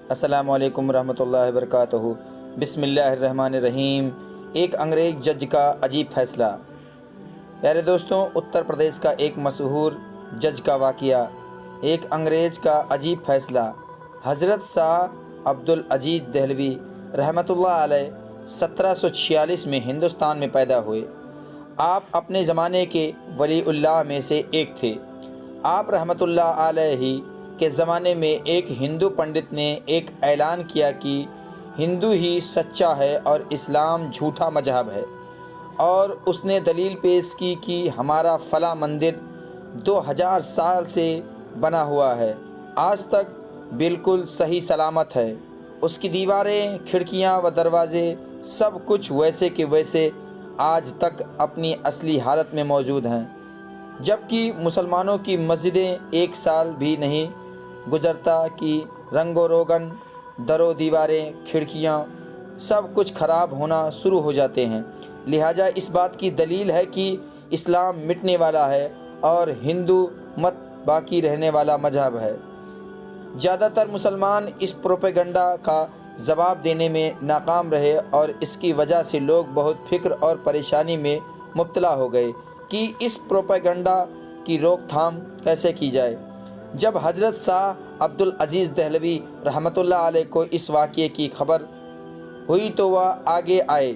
السلام علیکم ورحمۃ اللہ وبرکاتہ۔ بسم اللہ الرحمن الرحیم۔ ایک انگریز جج کا عجیب فیصلہ۔ پیارے دوستوں، اتر پردیش کا ایک مشہور جج کا واقعہ، ایک انگریز کا عجیب فیصلہ۔ حضرت شاہ عبدالعزیز دہلوی رحمۃ اللہ علیہ 1746 میں ہندوستان میں پیدا ہوئے۔ آپ اپنے زمانے کے ولی اللہ میں سے ایک تھے۔ آپ رحمۃ اللہ علیہ کے زمانے میں ایک ہندو پنڈت نے ایک اعلان کیا کہ ہندو ہی سچا ہے اور اسلام جھوٹا مذہب ہے، اور اس نے دلیل پیش کی کہ ہمارا فلاں مندر 2000 سال سے بنا ہوا ہے، آج تک بالکل صحیح سلامت ہے، اس کی دیواریں، کھڑکیاں و دروازے سب کچھ ویسے کے ویسے آج تک اپنی اصلی حالت میں موجود ہیں، جبکہ مسلمانوں کی مسجدیں ایک سال بھی نہیں گزرتا کہ رنگ و روگن، در و دیواریں، کھڑکیاں سب کچھ خراب ہونا شروع ہو جاتے ہیں۔ لہٰذا اس بات کی دلیل ہے کہ اسلام مٹنے والا ہے اور ہندو مت باقی رہنے والا مذہب ہے۔ زیادہ تر مسلمان اس پروپیگنڈا کا جواب دینے میں ناکام رہے اور اس کی وجہ سے لوگ بہت فکر اور پریشانی میں مبتلا ہو گئے کہ اس پروپیگنڈا کی روک تھام کیسے کی جائے۔ جب حضرت شاہ عبدالعزیز دہلوی رحمۃ اللہ علیہ کو اس واقعے کی خبر ہوئی تو وہ آگے آئے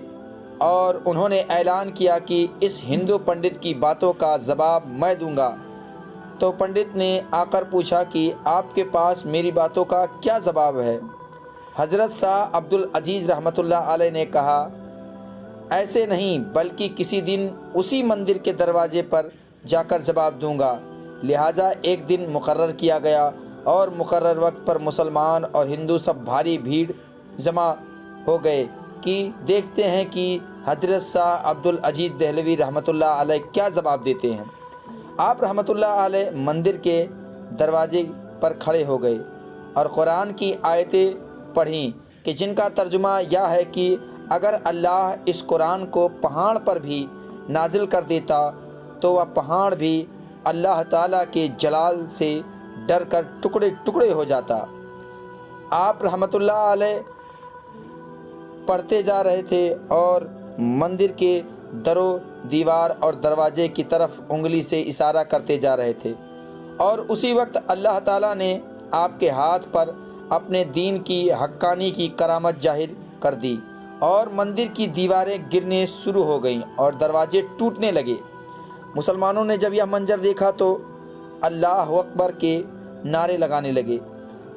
اور انہوں نے اعلان کیا کہ اس ہندو پنڈت کی باتوں کا جواب میں دوں گا۔ تو پنڈت نے آ کر پوچھا کہ آپ کے پاس میری باتوں کا کیا جواب ہے؟ حضرت شاہ عبدالعزیز رحمۃ اللہ علیہ نے کہا، ایسے نہیں، بلکہ کسی دن اسی مندر کے دروازے پر جا کر جواب دوں گا۔ لہٰذا ایک دن مقرر کیا گیا اور مقرر وقت پر مسلمان اور ہندو سب بھاری بھیڑ جمع ہو گئے کہ دیکھتے ہیں کہ حضرت شاہ عبدالعزیز دہلوی رحمۃ اللہ علیہ کیا جواب دیتے ہیں۔ آپ رحمۃ اللہ علیہ مندر کے دروازے پر کھڑے ہو گئے اور قرآن کی آیتیں پڑھیں کہ جن کا ترجمہ یہ ہے کہ اگر اللہ اس قرآن کو پہاڑ پر بھی نازل کر دیتا تو وہ پہاڑ بھی اللہ تعالیٰ کے جلال سے ڈر کر ٹکڑے ٹکڑے ہو جاتا۔ آپ رحمۃ اللہ علیہ پڑھتے جا رہے تھے اور مندر کے در و دیوار اور دروازے کی طرف انگلی سے اشارہ کرتے جا رہے تھے، اور اسی وقت اللہ تعالیٰ نے آپ کے ہاتھ پر اپنے دین کی حقانی کی کرامت ظاہر کر دی اور مندر کی دیواریں گرنے شروع ہو گئیں اور دروازے ٹوٹنے لگے۔ مسلمانوں نے جب یہ منظر دیکھا تو اللہ اکبر کے نعرے لگانے لگے۔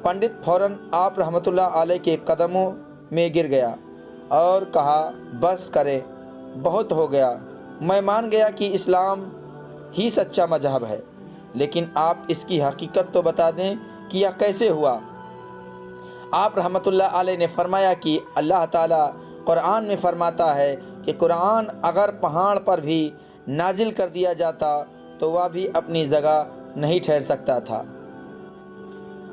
پنڈت فوراً آپ رحمۃ اللہ علیہ کے قدموں میں گر گیا اور کہا، بس کرے، بہت ہو گیا، میں مان گیا کہ اسلام ہی سچا مذہب ہے، لیکن آپ اس کی حقیقت تو بتا دیں کہ یہ کیسے ہوا۔ آپ رحمۃ اللہ علیہ نے فرمایا کہ اللہ تعالیٰ قرآن میں فرماتا ہے کہ قرآن اگر پہاڑ پر بھی نازل کر دیا جاتا تو وہ بھی اپنی جگہ نہیں ٹھہر سکتا تھا۔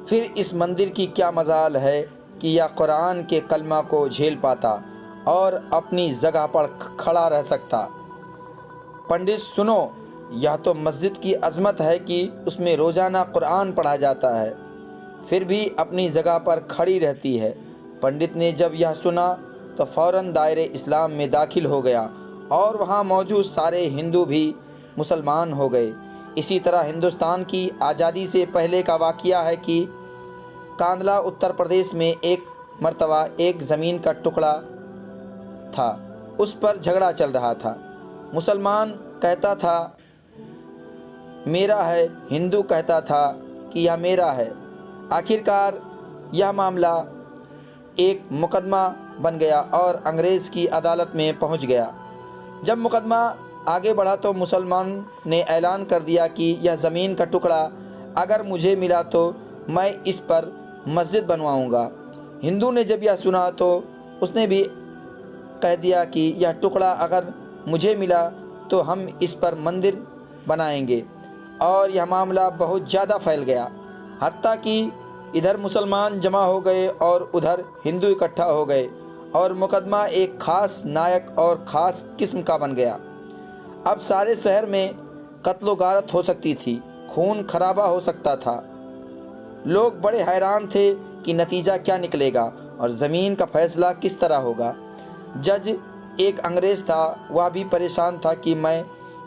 پھر اس مندر کی کیا مجال ہے کہ یہ قرآن کے کلمہ کو جھیل پاتا اور اپنی جگہ پر کھڑا رہ سکتا۔ پنڈت سنو، یہ تو مسجد کی عظمت ہے کہ اس میں روزانہ قرآن پڑھا جاتا ہے، پھر بھی اپنی جگہ پر کھڑی رہتی ہے۔ پنڈت نے جب یہ سنا تو فوراً دائرۂ اسلام میں داخل ہو گیا اور وہاں موجود سارے ہندو بھی مسلمان ہو گئے۔ اسی طرح ہندوستان کی آزادی سے پہلے کا واقعہ ہے کہ کاندھلا اتر پردیش میں ایک مرتبہ ایک زمین کا ٹکڑا تھا، اس پر جھگڑا چل رہا تھا۔ مسلمان کہتا تھا میرا ہے، ہندو کہتا تھا کہ یہ میرا ہے۔ آخرکار یہ معاملہ ایک مقدمہ بن گیا اور انگریز کی عدالت میں پہنچ گیا۔ جب مقدمہ آگے بڑھا تو مسلمان نے اعلان کر دیا کہ یہ زمین کا ٹکڑا اگر مجھے ملا تو میں اس پر مسجد بنواؤں گا۔ ہندو نے جب یہ سنا تو اس نے بھی کہہ دیا کہ یہ ٹکڑا اگر مجھے ملا تو ہم اس پر مندر بنائیں گے، اور یہ معاملہ بہت زیادہ پھیل گیا، حتیٰ کہ ادھر مسلمان جمع ہو گئے اور ادھر ہندو اکٹھا ہو گئے، اور مقدمہ ایک خاص نائک اور خاص قسم کا بن گیا۔ اب سارے شہر میں قتل و غارت ہو سکتی تھی، خون خرابہ ہو سکتا تھا۔ لوگ بڑے حیران تھے कि नतीजा क्या निकलेगा और ज़मीन का फ़ैसला किस तरह होगा। जज एक अंग्रेज़ था, वह भी परेशान था कि मैं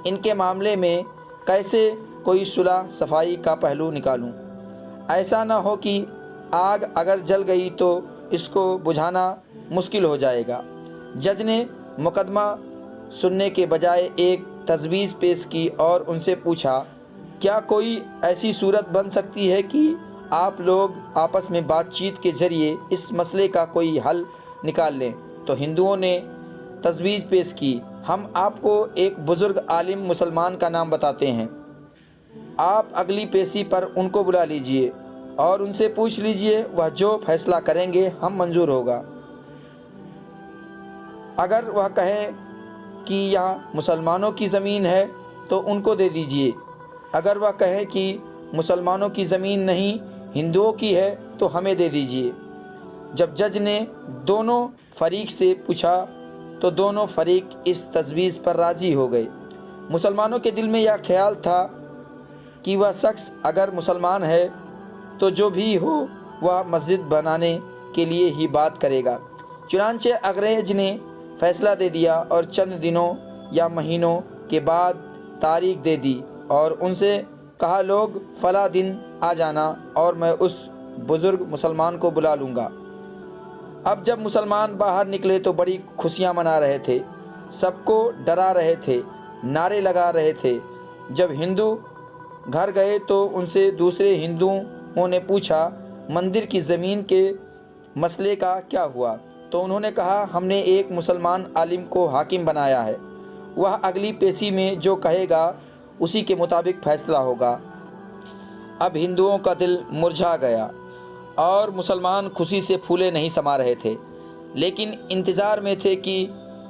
इनके मामले में कैसे कोई सुलह सफाई का पहलू निकालूं। ऐसा ना हो कि आग अगर जल गई तो इसको बुझाना मुश्किल हो जाएगा। जज ने मुकदमा सुनने के बजाय एक तजवीज़ पेश की और उनसे पूछा, क्या कोई ऐसी सूरत बन सकती है कि आप लोग आपस में बातचीत के ज़रिए इस मसले का कोई हल निकाल लें। तो हिंदुओं ने तजवीज़ पेश की, हम आपको एक बुज़ुर्ग आलिम मुसलमान का नाम बताते हैं, आप अगली पेशी पर उनको बुला लीजिए और उनसे पूछ लीजिए, वह जो फैसला करेंगे हम मंजूर होगा। अगर वह कहें कि यहाँ मुसलमानों की ज़मीन है तो उनको दे दीजिए, अगर वह कहे कि मुसलमानों की ज़मीन नहीं हिंदुओं की है तो हमें दे दीजिए। जब जज ने दोनों फरीक से पूछा तो दोनों फरीक इस तजवीज़ पर राज़ी हो गए। मुसलमानों के दिल में यह ख्याल था कि वह शख्स अगर मुसलमान है तो जो भी हो वह मस्जिद बनाने के लिए ही बात करेगा। चुनांचे अंग्रेज ने फैसला दे दिया और चंद दिनों या महीनों के बाद तारीख दे दी और उनसे कहा, लोग फला दिन आ जाना और मैं उस बुज़ुर्ग मुसलमान को बुला लूँगा। अब जब मुसलमान बाहर निकले तो बड़ी खुशियाँ मना रहे थे, सबको डरा रहे थे, नारे लगा रहे थे। जब हिंदू घर गए तो उनसे दूसरे हिंदुओं ने पूछा, मंदिर की ज़मीन के मसले का क्या हुआ? तो उन्होंने कहा, हमने एक मुसलमान आलिम को हाकिम बनाया है, वह अगली पेशी में जो कहेगा उसी के मुताबिक फ़ैसला होगा। अब हिंदुओं का दिल मुरझा गया और मुसलमान खुशी से फूले नहीं समा रहे थे, लेकिन इंतज़ार में थे कि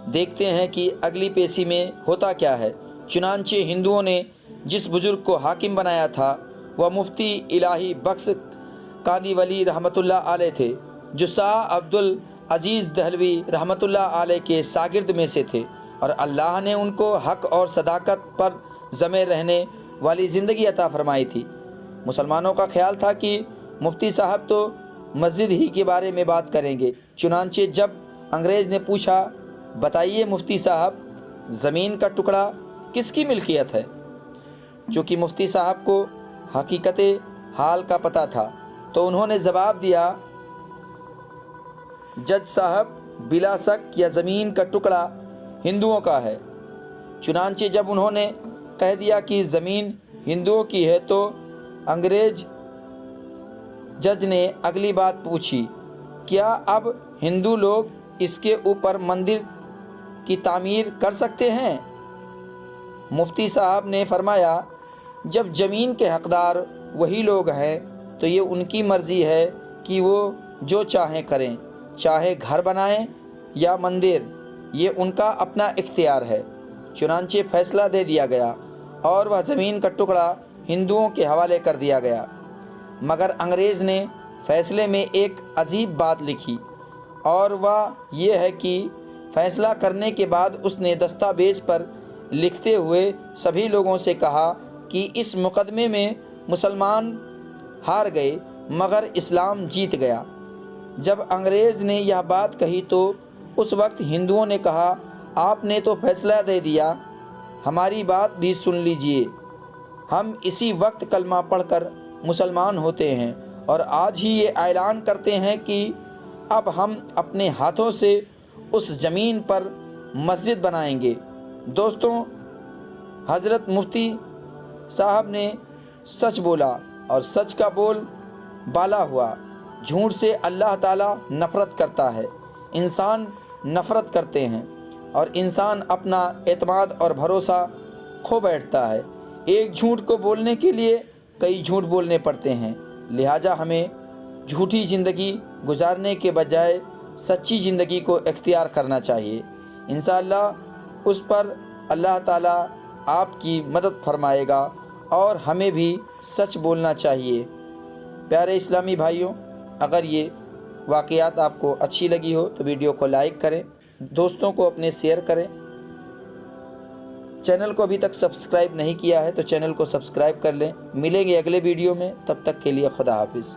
देखते हैं कि अगली पेशी में होता क्या है। चुनांचे हिंदुओं ने जिस बुज़ुर्ग को हाकिम बनाया था वह मुफ्ती इलाही बख्श कांदीवली रहमतुल्लाह अलैह थे, जो शाह अब्दुल अजीज़ दहलवी रहमतुल्लाह अलैह के शागिर्द में से थे और अल्लाह ने उनको हक़ और सदाकत पर जमे रहने वाली ज़िंदगी अता फरमाई थी। मुसलमानों का ख्याल था कि मुफ्ती साहब तो मस्जिद ही के बारे में बात करेंगे। चुनांचे जब अंग्रेज़ ने पूछा, बताइए मुफ्ती साहब, ज़मीन का टुकड़ा किसकी मिल्कियत है? चूँकि मुफ्ती साहब को हकीकत हाल का पता था तो उन्होंने जवाब दिया, जज साहब, बिला शक यह ज़मीन का टुकड़ा हिंदुओं का है। चुनांचे जब उन्होंने कह दिया कि ज़मीन हिंदुओं की है तो अंग्रेज जज ने अगली बात पूछी, क्या अब हिंदू लोग इसके ऊपर मंदिर की तामीर कर सकते हैं? मुफ्ती साहब ने फरमाया, जब ज़मीन के हक़दार वही लोग हैं तो ये उनकी मर्ज़ी है कि वो जो चाहें करें, चाहे घर बनाएं या मंदिर, ये उनका अपना इख्तियार है। चुनांचे फ़ैसला दे दिया गया और वह ज़मीन का टुकड़ा हिंदुओं के हवाले कर दिया गया। मगर अंग्रेज़ ने फ़ैसले में एक अजीब बात लिखी और वह ये है कि फ़ैसला करने के बाद उसने दस्तावेज़ पर लिखते हुए सभी लोगों से कहा कि इस मुकदमे में मुसलमान हार गए मगर इस्लाम जीत गया। जब अंग्रेज़ ने यह बात कही तो उस वक्त हिंदुओं ने कहा, आपने तो फैसला दे दिया, हमारी बात भी सुन लीजिए। हम इसी वक्त कलमा पढ़कर मुसलमान होते हैं और आज ही ये ऐलान करते हैं कि अब हम अपने हाथों से उस ज़मीन पर मस्जिद बनाएंगे। दोस्तों, हज़रत मुफ्ती साहब ने सच बोला और सच का बोल बाला हुआ। झूठ से अल्लाह ताला नफ़रत करता है, इंसान नफ़रत करते हैं और इंसान अपना एतमाद और भरोसा खो बैठता है। एक झूठ को बोलने के लिए कई झूठ बोलने पड़ते हैं, लिहाजा हमें झूठी ज़िंदगी गुजारने के बजाय सच्ची ज़िंदगी को इख्तियार करना चाहिए। इंशाअल्लाह उस पर अल्लाह ताला आपकी मदद फरमाएगा और हमें भी सच बोलना चाहिए। प्यारे इस्लामी भाइयों, अगर ये वाक़यात आपको अच्छी लगी हो तो वीडियो को लाइक करें, दोस्तों को अपने शेयर करें। चैनल को अभी तक सब्सक्राइब नहीं किया है तो चैनल को सब्सक्राइब कर लें। मिलेंगे अगले वीडियो में, तब तक के लिए खुदा हाफिज़।